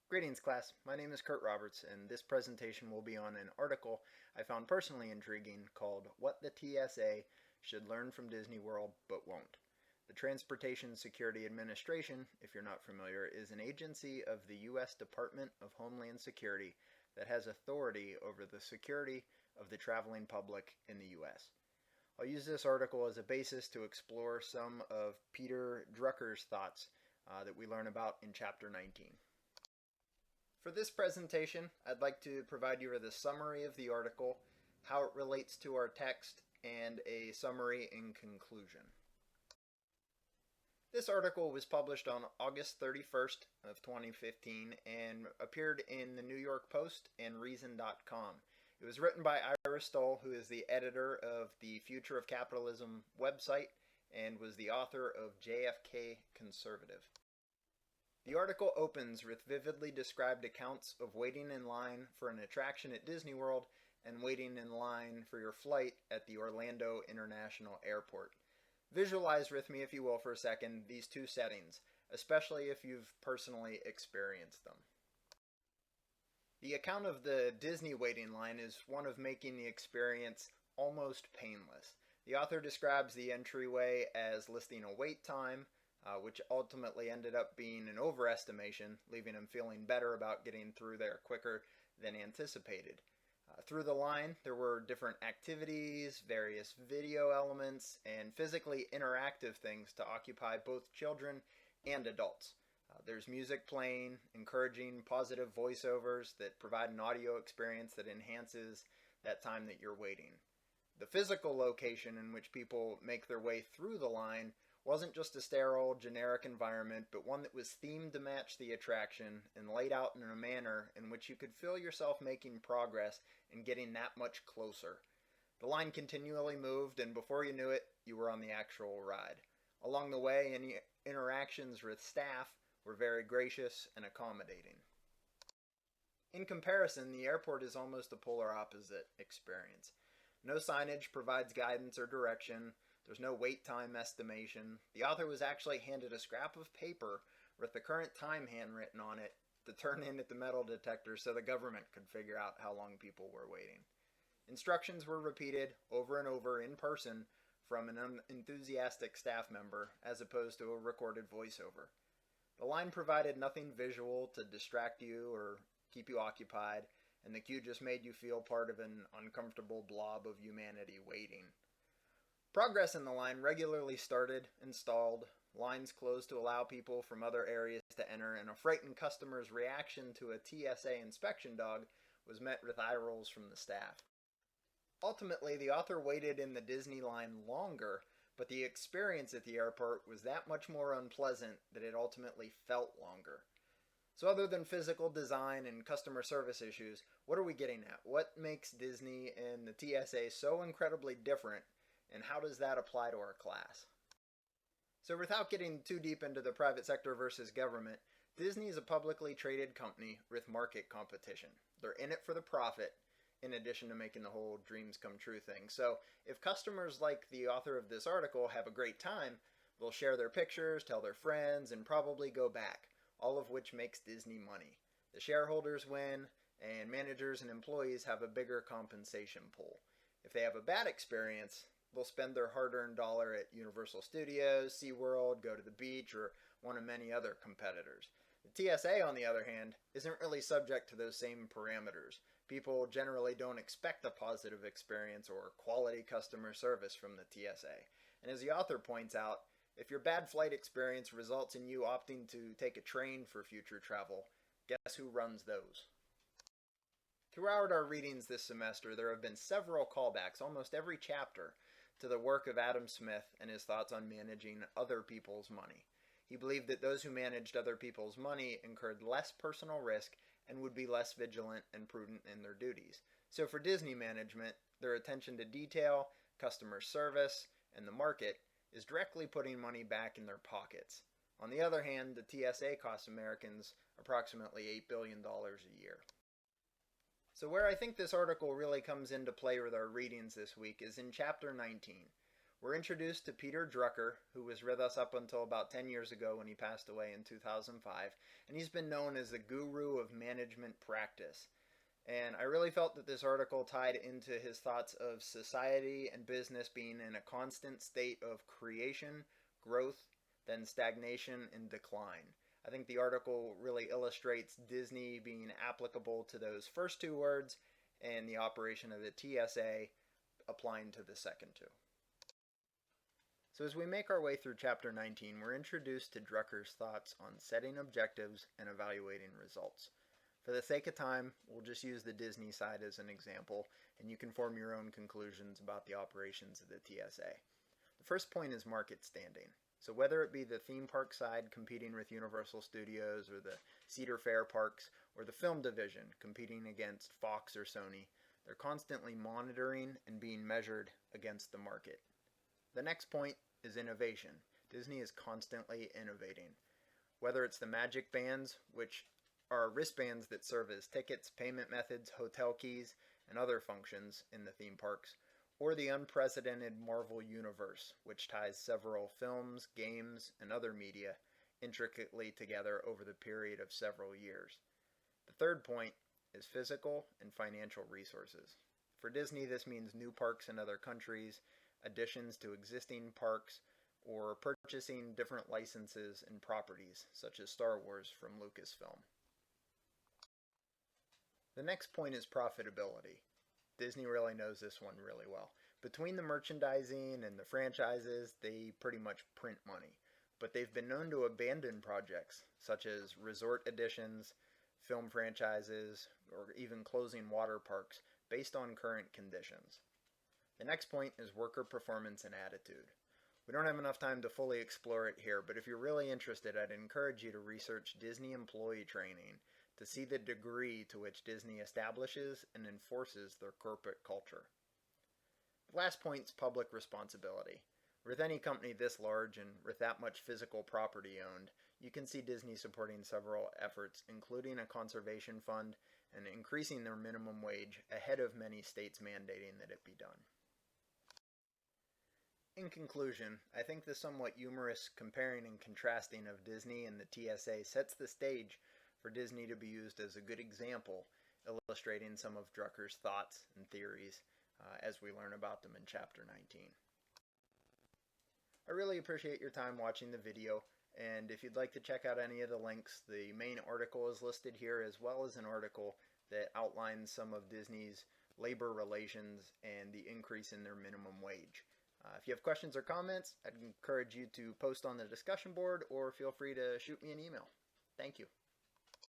Greetings, class. My name is Kurt Roberts, and this presentation will be on an article I found personally intriguing called What the TSA Should Learn from Disney World But Won't. The Transportation Security Administration, if you're not familiar, is an agency of the U.S. Department of Homeland Security that has authority over the security of the traveling public in the U.S. I'll use this article as a basis to explore some of Peter Drucker's thoughts that we learn about in Chapter 19. For this presentation, I'd like to provide you with a summary of the article, how it relates to our text, and a summary and conclusion. This article was published on August 31st of 2015 and appeared in the New York Post and Reason.com. It was written by Ira Stoll, who is the editor of the Future of Capitalism website and was the author of JFK Conservative. The article opens with vividly described accounts of waiting in line for an attraction at Disney World and waiting in line for your flight at the Orlando International Airport. Visualize with me, if you will, for a second, these two settings, especially if you've personally experienced them. The account of the Disney waiting line is one of making the experience almost painless. The author describes the entryway as listing a wait time, which ultimately ended up being an overestimation, leaving him feeling better about getting through there quicker than anticipated. Through the line, there were different activities, various video elements, and physically interactive things to occupy both children and adults. There's music playing, encouraging positive voiceovers that provide an audio experience that enhances that time that you're waiting. The physical location in which people make their way through the line wasn't just a sterile, generic environment, but one that was themed to match the attraction and laid out in a manner in which you could feel yourself making progress and getting that much closer. The line continually moved, and before you knew it, you were on the actual ride. Along the way, any interactions with staff were very gracious and accommodating. In comparison, the airport is almost the polar opposite experience. No signage provides guidance or direction. There's no wait time estimation. The author was actually handed a scrap of paper with the current time handwritten on it to turn in at the metal detector so the government could figure out how long people were waiting. Instructions were repeated over and over in person from an enthusiastic staff member as opposed to a recorded voiceover. The line provided nothing visual to distract you or keep you occupied, and the queue just made you feel part of an uncomfortable blob of humanity waiting. Progress in the line regularly started and stalled, lines closed to allow people from other areas to enter, and a frightened customer's reaction to a TSA inspection dog was met with eye rolls from the staff. Ultimately, the author waited in the Disney line longer, but the experience at the airport was that much more unpleasant that it ultimately felt longer. So other than physical design and customer service issues, what are we getting at? What makes Disney and the TSA so incredibly different, and how does that apply to our class? So without getting too deep into the private sector versus government, Disney is a publicly traded company with market competition. They're in it for the profit, in addition to making the whole dreams come true thing. So if customers like the author of this article have a great time, they'll share their pictures, tell their friends, and probably go back, all of which makes Disney money. The shareholders win, and managers and employees have a bigger compensation pool. If they have a bad experience, they'll spend their hard-earned dollar at Universal Studios, SeaWorld, go to the beach, or one of many other competitors. The TSA, on the other hand, isn't really subject to those same parameters. People generally don't expect a positive experience or quality customer service from the TSA. And as the author points out, if your bad flight experience results in you opting to take a train for future travel, guess who runs those? Throughout our readings this semester, there have been several callbacks, almost every chapter, to the work of Adam Smith and his thoughts on managing other people's money. He believed that those who managed other people's money incurred less personal risk and would be less vigilant and prudent in their duties. So for Disney management, their attention to detail, customer service, and the market is directly putting money back in their pockets. On the other hand, the TSA costs Americans approximately $8 billion a year. So where I think this article really comes into play with our readings this week is in Chapter 19, We're introduced to Peter Drucker, who was with us up until about 10 years ago when he passed away in 2005, and he's been known as the guru of management practice. And I really felt that this article tied into his thoughts of society and business being in a constant state of creation, growth, then stagnation and decline. I think the article really illustrates Disney being applicable to those first two words and the operation of the TSA applying to the second two. So as we make our way through chapter 19, we're introduced to Drucker's thoughts on setting objectives and evaluating results. For the sake of time, we'll just use the Disney side as an example, and you can form your own conclusions about the operations of the TSA. The first point is market standing. So whether it be the theme park side competing with Universal Studios or the Cedar Fair parks or the film division competing against Fox or Sony, they're constantly monitoring and being measured against the market. The next point is innovation. Disney is constantly innovating. Whether it's the magic bands, which are wristbands that serve as tickets, payment methods, hotel keys, and other functions in the theme parks, or the unprecedented Marvel Universe, which ties several films, games, and other media intricately together over the period of several years. The third point is physical and financial resources. For Disney, this means new parks in other countries, additions to existing parks, or purchasing different licenses and properties, such as Star Wars from Lucasfilm. The next point is profitability. Disney really knows this one really well. Between the merchandising and the franchises, they pretty much print money. But they've been known to abandon projects, such as resort additions, film franchises, or even closing water parks, based on current conditions. The next point is worker performance and attitude. We don't have enough time to fully explore it here, but if you're really interested, I'd encourage you to research Disney employee training to see the degree to which Disney establishes and enforces their corporate culture. The last point is public responsibility. With any company this large and with that much physical property owned, you can see Disney supporting several efforts, including a conservation fund and increasing their minimum wage ahead of many states mandating that it be done. In conclusion, I think the somewhat humorous comparing and contrasting of Disney and the TSA sets the stage for Disney to be used as a good example, illustrating some of Drucker's thoughts and theories as we learn about them in Chapter 19. I really appreciate your time watching the video, and if you'd like to check out any of the links, the main article is listed here, as well as an article that outlines some of Disney's labor relations and the increase in their minimum wage. If you have questions or comments, I'd encourage you to post on the discussion board or feel free to shoot me an email. Thank you.